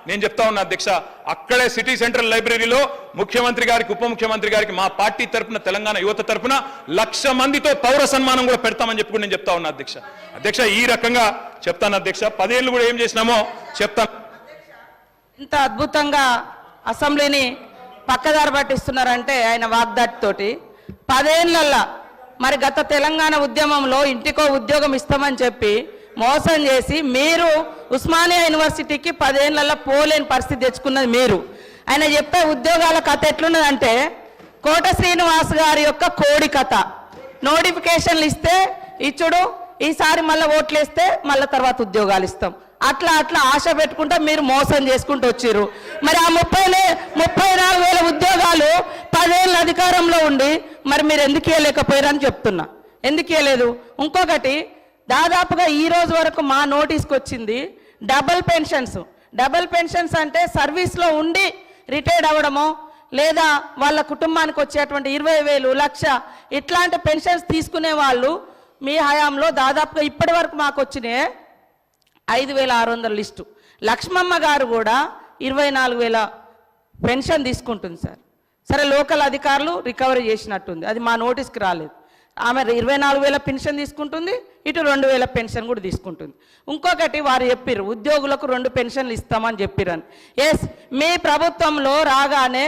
నేను చెప్తా ఉన్నా అధ్యక్ష, అక్కడే సిటీ సెంట్రల్ లైబ్రరీలో ముఖ్యమంత్రి గారికి ఉప ముఖ్యమంత్రి గారికి మా పార్టీ తరపున తెలంగాణ యువత తరపున 1,00,000 మందితో పౌర సన్మానం కూడా పెడతామని చెప్పి నేను చెప్తా ఉన్నా అధ్యక్ష. అధ్యక్ష ఈ రకంగా చెప్తాను అధ్యక్ష. 10 ఏళ్ళు కూడా ఏం చేసినామో చెప్తాను. ఇంత అద్భుతంగా అసెంబ్లీని పక్కదారి పట్టిస్తున్నారంటే ఆయన వాగ్దాటితోటి 10 ఏళ్లల్లా మరి గత తెలంగాణ ఉద్యమంలో ఇంటికో ఉద్యోగం ఇస్తామని చెప్పి మోసం చేసి మీరు ఉస్మానియా యూనివర్సిటీకి 10 ఏళ్లలో పోలేని పరిస్థితి తెచ్చుకున్నది మీరు. ఆయన చెప్పే ఉద్యోగాల కథ ఎట్లున్నదంటే కోట శ్రీనివాస్ గారి యొక్క కోడి కథ. నోటిఫికేషన్లు ఇస్తే ఇచ్చుడు, ఈసారి మళ్ళీ ఓట్లు వేస్తే మళ్ళీ తర్వాత ఉద్యోగాలు ఇస్తాం, అట్లా అట్లా ఆశ పెట్టుకుంటా మీరు మోసం చేసుకుంటూ వచ్చారు. మరి ఆ 34,000 ఉద్యోగాలు 10 ఏళ్ళ అధికారంలో ఉండి మరి మీరు ఎందుకు ఇవ్వలేకపోయారని చెప్తున్నా. ఎందుకు ఇవ్వలేదు? ఇంకొకటి, దాదాపుగా ఈ రోజు వరకు మా నోటీస్కి వచ్చింది డబుల్ పెన్షన్స్ అంటే సర్వీస్లో ఉండి రిటైర్డ్ అవ్వడమో లేదా వాళ్ళ కుటుంబానికి వచ్చేటువంటి 20,000, 1,00,000 ఇట్లాంటి పెన్షన్స్ తీసుకునే వాళ్ళు మీ హయాంలో దాదాపుగా ఇప్పటి వరకు మాకు వచ్చినాయి 5,600 లిస్టు. లక్ష్మమ్మ గారు కూడా 24,000 పెన్షన్ తీసుకుంటుంది సార్. సరే, లోకల్ అధికారులు రికవరీ చేసినట్టుంది, అది మా నోటీస్కి రాలేదు. ఆమె 24,000 పెన్షన్ తీసుకుంటుంది, ఇటు 2,000 పెన్షన్ కూడా తీసుకుంటుంది. ఇంకొకటి, వారు చెప్పారు ఉద్యోగులకు 2 పెన్షన్లు ఇస్తామని చెప్పారని. ఎస్, మీ ప్రభుత్వంలో రాగానే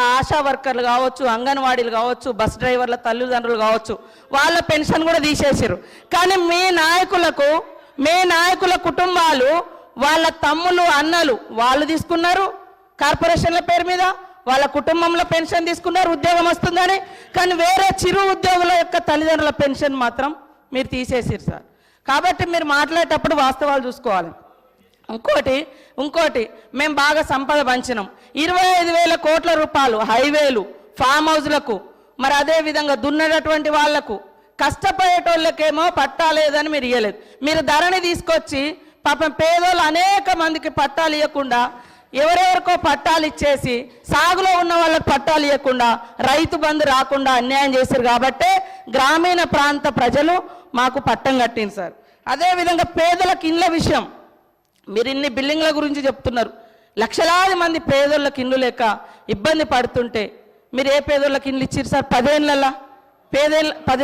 ఆశా వర్కర్లు కావచ్చు, అంగన్వాడీలు కావచ్చు, బస్ డ్రైవర్ల తల్లిదండ్రులు కావచ్చు, వాళ్ళ పెన్షన్ కూడా తీసేసారు. కానీ మీ నాయకుల కుటుంబాలు, వాళ్ళ తమ్ములు అన్నలు వాళ్ళు తీసుకున్నారు కార్పొరేషన్ల పేరు మీద, వాళ్ళ కుటుంబంలో పెన్షన్ తీసుకున్నారు ఉద్యోగం వస్తుందని. కానీ వేరే చిరు ఉద్యోగుల యొక్క తల్లిదండ్రుల పెన్షన్ మాత్రం మీరు తీసేసారు సార్. కాబట్టి మీరు మాట్లాడేటప్పుడు వాస్తవాలు చూసుకోవాలి. ఇంకోటి మేము బాగా సంపద పంచినాం. 25,000 కోట్ల రూపాయలు హైవేలు, ఫామ్ హౌస్లకు, మరి అదేవిధంగా దున్నటువంటి వాళ్లకు, కష్టపడేటోళ్ళకేమో పట్టాలేదని మీరు ఇవ్వలేదు. మీరు ధరని తీసుకొచ్చి పాపం పేదోళ్ళు అనేక మందికి పట్టాలు ఇవ్వకుండా, ఎవరెవరికో పట్టాలు ఇచ్చేసి సాగులో ఉన్న వాళ్ళకి పట్టాలు ఇవ్వకుండా, రైతు బంధు రాకుండా అన్యాయం చేశారు. కాబట్టి గ్రామీణ ప్రాంత ప్రజలు మాకు పట్టం కట్టింది సార్. అదేవిధంగా పేదలకు ఇండ్ల విషయం, మీరు ఇన్ని బిల్డింగ్ల గురించి చెప్తున్నారు. లక్షలాది మంది పేదోళ్ళకి ఇండ్లు లేక ఇబ్బంది పడుతుంటే మీరు ఏ పేదోళ్ళకి ఇండ్లు ఇచ్చారు సార్? 10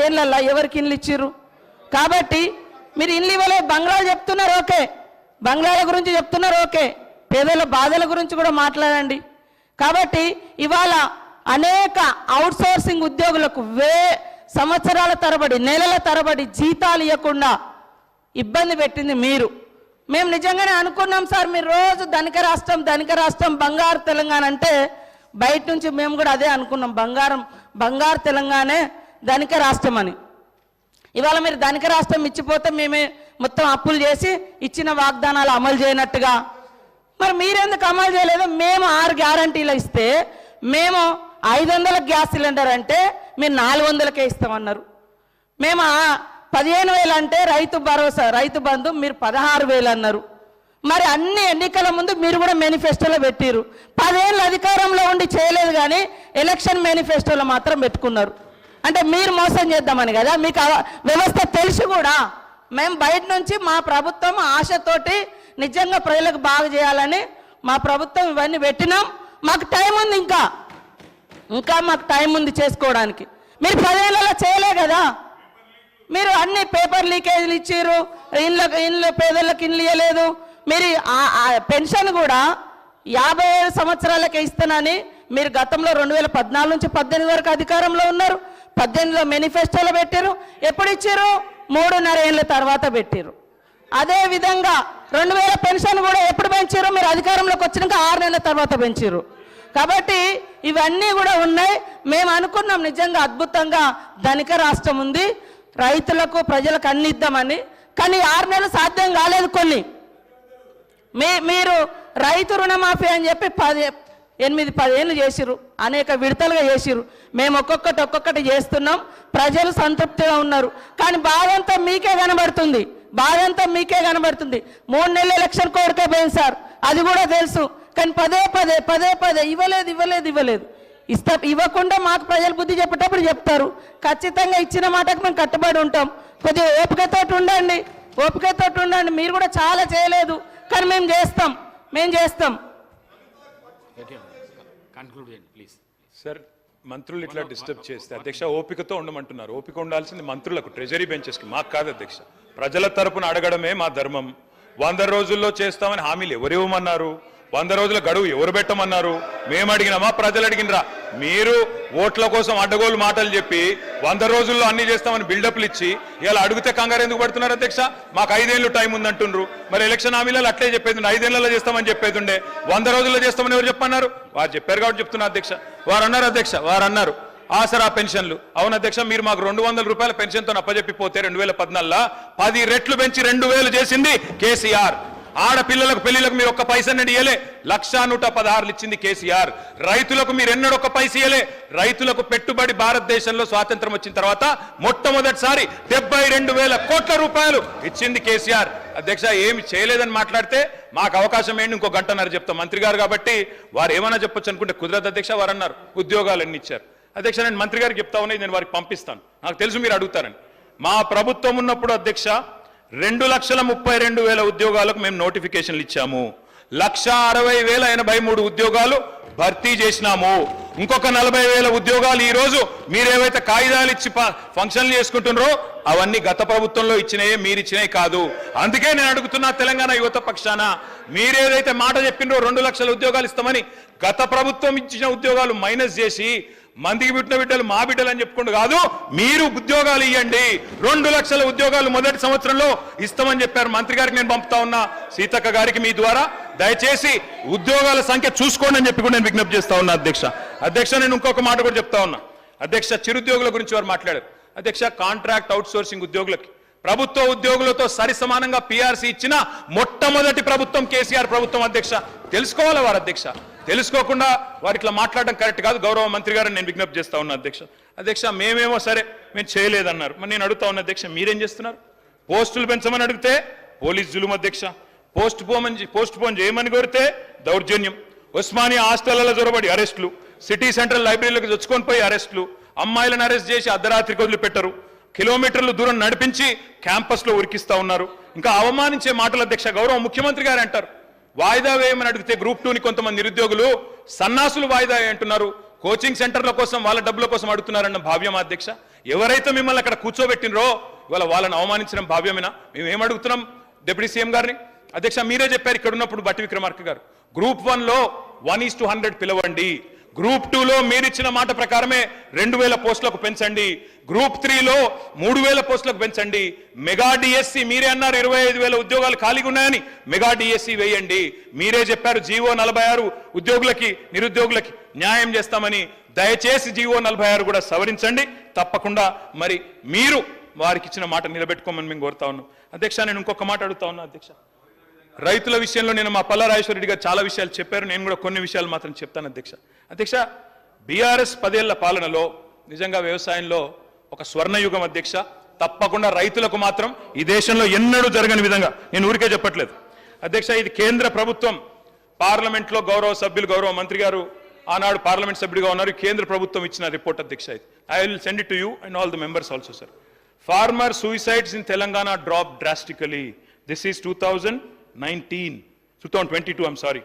ఏళ్ళల్లో ఎవరికి ఇండ్లు ఇచ్చారు? కాబట్టి మీరు ఇండ్లు ఇవ్వలేదు. బంగ్లాలు చెప్తున్నారు, ఓకే, బంగ్లాల గురించి చెప్తున్నారు, ఓకే, పేదల బాధల గురించి కూడా మాట్లాడండి. కాబట్టి ఇవాళ అనేక అవుట్సోర్సింగ్ ఉద్యోగులకు సంవత్సరాల తరబడి, నెలల తరబడి జీతాలు ఇవ్వకుండా ఇబ్బంది పెట్టింది మీరు. మేము నిజంగానే అనుకున్నాం సార్, మీరు రోజు ధనిక రాష్ట్రం బంగారు తెలంగాణ అంటే బయట నుంచి మేము కూడా అదే అనుకున్నాం, బంగారు తెలంగాణే ధనిక రాష్ట్రం అని. ఇవాళ మీరు ధనిక రాష్ట్రం ఇచ్చిపోతే మేమే మొత్తం అప్పులు చేసి ఇచ్చిన వాగ్దానాలు అమలు చేయనట్టుగా, మరి మీరెందుకు అమలు చేయలేదు? మేము 6 గ్యారంటీలు ఇస్తే మేము 500 గ్యాస్ సిలిండర్ అంటే మీరు 400కే ఇస్తామన్నారు. మేము 15,000 అంటే రైతు భరోసా, రైతు బంధు మీరు 16,000 అన్నారు. మరి అన్ని ఎన్నికల ముందు మీరు కూడా మేనిఫెస్టోలో పెట్టిరు. 10 ఏళ్ళు అధికారంలో ఉండి చేయలేదు, కానీ ఎలక్షన్ మేనిఫెస్టోలో మాత్రం పెట్టుకున్నారు. అంటే మీరు మోసం చేద్దామని కదా. మీకు వ్యవస్థ తెలిసి కూడా మేము బయట నుంచి మా ప్రభుత్వం ఆశతోటి నిజంగా ప్రజలకు బాగా చేయాలని మా ప్రభుత్వం ఇవన్నీ పెట్టినాం. మాకు టైం ఉంది, ఇంకా మాకు టైం ఉంది చేసుకోవడానికి. మీరు 10 ఏళ్ళలో చేయలే కదా. మీరు అన్ని పేపర్ లీకేజీలు ఇచ్చారు, ఇండ్ల పేదలకు ఇండ్లు ఇవ్వలేదు. మీరు పెన్షన్ కూడా 57 సంవత్సరాలకే ఇస్తానని మీరు గతంలో 2014 నుంచి 18 వరకు అధికారంలో ఉన్నారు. 18లో మేనిఫెస్టోలో పెట్టారు. ఎప్పుడు ఇచ్చారు? 3.5 ఏళ్ళ తర్వాత పెట్టారు. అదేవిధంగా 2,000 పెన్షన్ కూడా ఎప్పుడు పెంచారు? మీరు అధికారంలోకి వచ్చినాక 6 నెలల తర్వాత పెంచారు. కాబట్టి ఇవన్నీ కూడా ఉన్నాయి. మేము అనుకున్నాం నిజంగా అద్భుతంగా ధనిక రాష్ట్రం ఉంది, రైతులకు ప్రజలకు అన్ని ఇద్దామని. కానీ 6 నెలలు సాధ్యం కాలేదు. కొన్ని మీరు రైతు రుణమాఫీ అని చెప్పి 8-10 ఏళ్ళు చేసిరు, అనేక విడతలుగా చేసిరు. మేము ఒక్కొక్కటి చేస్తున్నాం, ప్రజలు సంతృప్తిగా ఉన్నారు. కానీ బాధంతా మీకే కనబడుతుంది. 3 నెలల ఎలక్షన్ కోరికే పోయింది సార్, అది కూడా తెలుసు. కానీ పదే ఇవ్వలేదు. ఇవ్వకుండా మాకు ప్రజలు బుద్ధి చెప్పేటప్పుడు చెప్తారు. ఖచ్చితంగా ఇచ్చిన మాటకు మేము కట్టుబడి ఉంటాం. కొద్దిగా ఓపికతో ఉండండి. మీరు కూడా చాలా చేయలేదు, కానీ మేము చేస్తాం. మేము చేస్తాం. సార్ మంత్రులు ఇట్లా డిస్టర్బ్ చేస్తే అధ్యక్ష ఓపికతో ఉండమంటున్నారు. ఓపిక ఉండాల్సింది మంత్రులకు, ట్రెజరీ బెంచెస్కి, మాకు కాదు అధ్యక్ష. ప్రజల తరపున అడగడమే మా ధర్మం. 100 రోజుల్లో చేస్తామని హామీలు ఎవరు ఇవ్వమన్నారు? 100 రోజుల గడువు ఎవరు పెట్టమన్నారు? మేము అడిగినామా, ప్రజలు అడిగినరా? మీరు ఓట్ల కోసం అడ్డగోలు మాటలు చెప్పి 100 రోజుల్లో అన్ని చేస్తామని బిల్డప్లు ఇచ్చి ఇలా అడిగితే కంగారు ఎందుకు పడుతున్నారు అధ్యక్ష? మాకు 5 ఏళ్ళు టైం ఉందంటుండ్రు. మరి ఎలక్షన్ హామీలలో అట్లే చెప్పేది, 5 ఏళ్లలో చేస్తామని చెప్పేది. 100 రోజుల్లో చేస్తామని ఎవరు చెప్పన్నారు? వారు చెప్పారు కాబట్టి చెప్తున్నా అధ్యక్ష. వారు అన్నారు అధ్యక్ష, వారు అన్నారు ఆసరా పెన్షన్లు. అవును అధ్యక్ష, మీరు మాకు 200 రూపాయల పెన్షన్తో అప్పచెప్పిపోతే 2014 10 రెట్లు పెంచి 2000 చేసింది కేసీఆర్. ఆడపిల్లలకు పెళ్లిలకు మీరు ఒక్క పైసని ఇయ్యలే, 1,116 ఇచ్చింది కేసీఆర్. రైతులకు మీరు ఎన్నడూ ఒక్క పైస ఇయ్యలే. రైతులకు పెట్టుబడి భారతదేశంలో స్వాతంత్రం వచ్చిన తర్వాత మొట్టమొదటిసారి 72,000 కోట్ల రూపాయలు ఇచ్చింది కేసీఆర్. అధ్యక్ష ఏమి చేయలేదని మాట్లాడితే మాకు అవకాశం ఏంటి, ఇంకో గంటన్నర చెప్తాం. మంత్రి గారు కాబట్టి వారు ఏమైనా చెప్పొచ్చు అనుకుంటే కుదరదు అధ్యక్ష. వారు అన్నారు ఉద్యోగాలు ఎన్ని ఇచ్చారు. అధ్యక్ష నేను మంత్రి గారికి చెప్తా ఉన్నాయి, నేను వారికి పంపిస్తాను. నాకు తెలుసు మీరు అడుగుతారని. మా ప్రభుత్వం ఉన్నప్పుడు అధ్యక్ష 2,32,000 ఉద్యోగాలకు మేము నోటిఫికేషన్లు ఇచ్చాము. 1,60,083 ఉద్యోగాలు భర్తీ చేసినాము. ఇంకొక 40,000 ఉద్యోగాలు ఈ రోజు మీరేవైతే కాగితాలు ఇచ్చి ఫంక్షన్లు చేసుకుంటున్నారో అవన్నీ గత ప్రభుత్వంలో ఇచ్చినాయే, మీరు ఇచ్చినాయి కాదు. అందుకే నేను అడుగుతున్నా తెలంగాణ యువత పక్షాన, మీరేదైతే మాట చెప్పినరో 2 లక్షల ఉద్యోగాలు ఇస్తామని, గత ప్రభుత్వం ఇచ్చిన ఉద్యోగాలు మైనస్ చేసి మందికి పుట్టిన బిడ్డలు మా బిడ్డలు అని చెప్పుకుంటూ కాదు, మీరు ఉద్యోగాలు ఇవ్వండి. 2 లక్షల ఉద్యోగాలు మొదటి సంవత్సరంలో ఇస్తామని చెప్పారు. మంత్రి గారికి నేను పంపుతా ఉన్నా, సీతక్క గారికి మీ ద్వారా దయచేసి ఉద్యోగాల సంఖ్య చూసుకోండి అని చెప్పి కూడా నేను విజ్ఞప్తి చేస్తా ఉన్నా అధ్యక్ష. అధ్యక్ష నేను ఇంకొక మాట కూడా చెప్తా ఉన్నా అధ్యక్ష. చిరుద్యోగుల గురించి వారు మాట్లాడారు అధ్యక్ష. కాంట్రాక్ట్ అవుట్ సోర్సింగ్ ఉద్యోగులకి ప్రభుత్వ ఉద్యోగులతో సరి సమానంగా పిఆర్సీ ఇచ్చిన మొట్టమొదటి ప్రభుత్వం కేసీఆర్ ప్రభుత్వం అధ్యక్ష. తెలుసుకోవాలి వారు అధ్యక్ష. తెలుసుకోకుండా వారు ఇట్లా మాట్లాడడం కరెక్ట్ కాదు. గౌరవ మంత్రి గారు నేను విజ్ఞప్తి చేస్తా ఉన్నా అధ్యక్ష. అధ్యక్ష మేమేమో సరే మేము చేయలేదన్నారు. మరి నేను అడుగుతా ఉన్నా అధ్యక్ష, మీరేం చేస్తున్నారు? పోస్టులు పెంచమని అడిగితే పోలీస్ జులుం అధ్యక్ష. పోస్ట్ పోన్ చేయమని కోరితే దౌర్జన్యం. ఉస్మానియా హాస్టళ్లలో జొరబడి అరెస్టులు, సిటీ సెంట్రల్ లైబ్రరీలకు తెచ్చుకొని పోయి అరెస్టులు, అమ్మాయిలను అరెస్ట్ చేసి అర్ధరాత్రికి వదిలిపెట్టరు, కిలోమీటర్లు దూరం నడిపించి క్యాంపస్లో ఉరికిస్తా ఉన్నారు. ఇంకా అవమానించే మాటలు అధ్యక్ష. గౌరవ ముఖ్యమంత్రి గారు అంటారు వాయిదా వేయమని అడిగితే గ్రూప్ 2ని కొంతమంది నిరుద్యోగులు సన్నాసులు వాయిదా అంటున్నారు. కోచింగ్ సెంటర్ల కోసం వాళ్ళ డబ్బుల కోసం అడుగుతున్నారన్న భావ్యం అధ్యక్ష. ఎవరైతే మిమ్మల్ని అక్కడ కూర్చోబెట్టినరో ఇవాళ వాళ్ళని అవమానించడం భావ్యమేనా? మేము ఏం అడుగుతున్నాం డిప్యూటీ సీఎం గారిని? అధ్యక్ష మీరే చెప్పారు ఇక్కడ ఉన్నప్పుడు బట్టి విక్రమార్క గారు, గ్రూప్ 1లో 1:100 పిలవండి. గ్రూప్ 2లో మీరిచ్చిన మాట ప్రకారమే 2,000 పోస్టులకు పెంచండి. గ్రూప్ 3లో 3,000 పోస్టులకు పెంచండి. మెగా డిఎస్సి మీరే అన్నారు 25,000 ఉద్యోగాలు ఖాళీగా ఉన్నాయని, మెగా డిఎస్సి వేయండి. మీరే చెప్పారు జీవో 46 ఉద్యోగులకి నిరుద్యోగులకి న్యాయం చేస్తామని. దయచేసి జీవో 46 కూడా సవరించండి తప్పకుండా. మరి మీరు వారికి ఇచ్చిన మాట నిలబెట్టుకోమని మేము కోరుతా ఉన్నాం అధ్యక్ష. నేను ఇంకొక మాట అడుగుతా ఉన్నా అధ్యక్ష. రైతుల విషయంలో నేను మా పల్లా రాజేశ్వర రెడ్డి గారు చాలా విషయాలు చెప్పారు. నేను కూడా కొన్ని విషయాలు మాత్రం చెప్తాను అధ్యక్ష. అధ్యక్ష బీఆర్ఎస్ 10 ఏళ్ల పాలనలో నిజంగా వ్యవసాయంలో ఒక స్వర్ణయుగం అధ్యక్ష. తప్పకుండా రైతులకు మాత్రం ఈ దేశంలో ఎన్నడూ జరగని విధంగా, నేను ఊరికే చెప్పట్లేదు అధ్యక్ష. ఇది కేంద్ర ప్రభుత్వం పార్లమెంట్లో గౌరవ సభ్యులు గౌరవ మంత్రి గారు ఆనాడు పార్లమెంట్ సభ్యుడిగా ఉన్నారు. కేంద్ర ప్రభుత్వం ఇచ్చిన రిపోర్ట్ అధ్యక్ష. ఇది I will send it to you and all the members also sir. Farmer suicides in Telangana drop drastically. This is 2022, I'm sorry.